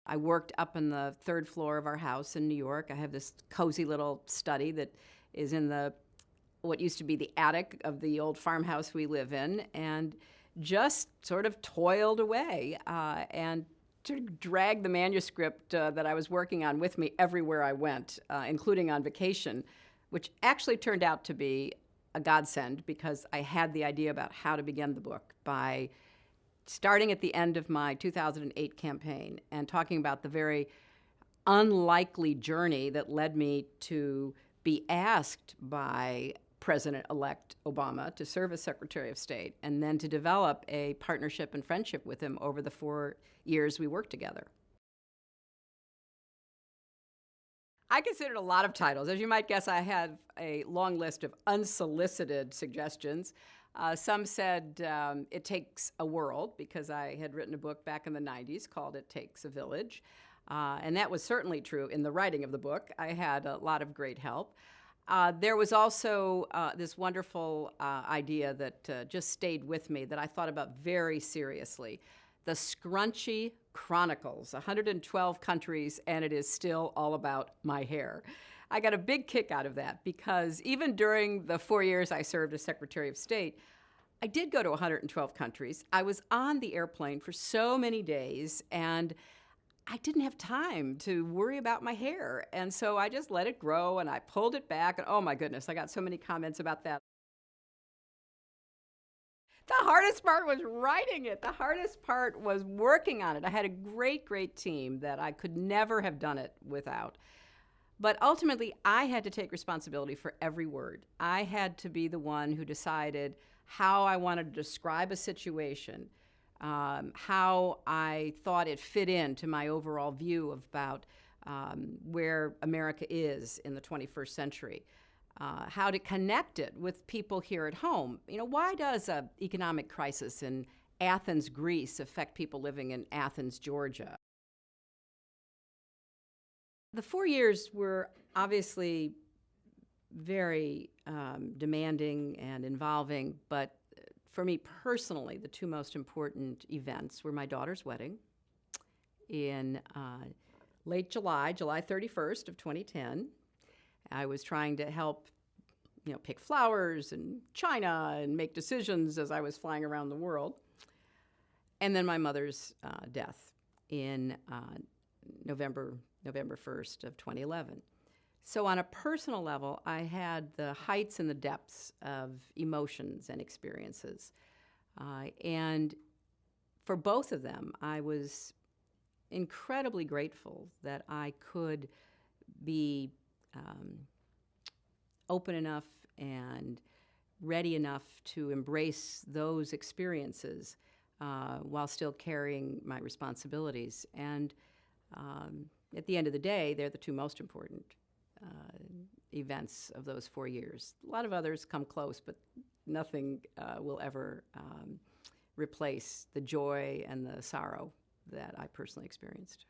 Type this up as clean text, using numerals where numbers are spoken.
I worked up on the third floor of our house in New York. I have this cozy little study that is in what used to be the attic of the old farmhouse we live in, and just sort of toiled away and sort of dragged the manuscript that I was working on with me everywhere I went, including on vacation, which actually turned out to be a godsend because I had the idea about how to begin the book by starting at the end of my 2008 campaign and talking about the very unlikely journey that led me to be asked by President-elect Obama to serve as Secretary of State, and then to develop a partnership and friendship with him over the 4 years we worked together. I considered a lot of titles. As you might guess, I had a long list of unsolicited suggestions. Some said It Takes a World, because I had written a book back in the 90s called It Takes a Village. And that was certainly true in the writing of the book. I had a lot of great help. There was also this wonderful idea that just stayed with me that I thought about very seriously. The Scrunchy Chronicles, 112 countries, and it is still all about my hair. I got a big kick out of that because even during the 4 years I served as Secretary of State, I did go to 112 countries. I was on the airplane for so many days, and I didn't have time to worry about my hair. And so I just let it grow, and I pulled it back, and oh my goodness, I got so many comments about that. The hardest part was writing it. The hardest part was working on it. I had a great, great team that I could never have done it without. But ultimately, I had to take responsibility for every word. I had to be the one who decided how I wanted to describe a situation, how I thought it fit into my overall view about where America is in the 21st century. How to connect it with people here at home. You know, why does an economic crisis in Athens, Greece affect people living in Athens, Georgia? The 4 years were obviously very demanding and involving, but for me personally, the two most important events were my daughter's wedding in late July 31st of 2010. I was trying to help, pick flowers and china and make decisions as I was flying around the world. And then my mother's death in November 1st of 2011. So on a personal level, I had the heights and the depths of emotions and experiences. And for both of them, I was incredibly grateful that I could be open enough and ready enough to embrace those experiences while still carrying my responsibilities. And at the end of the day, they're the two most important events of those 4 years. A lot of others come close, but nothing will ever replace the joy and the sorrow that I personally experienced.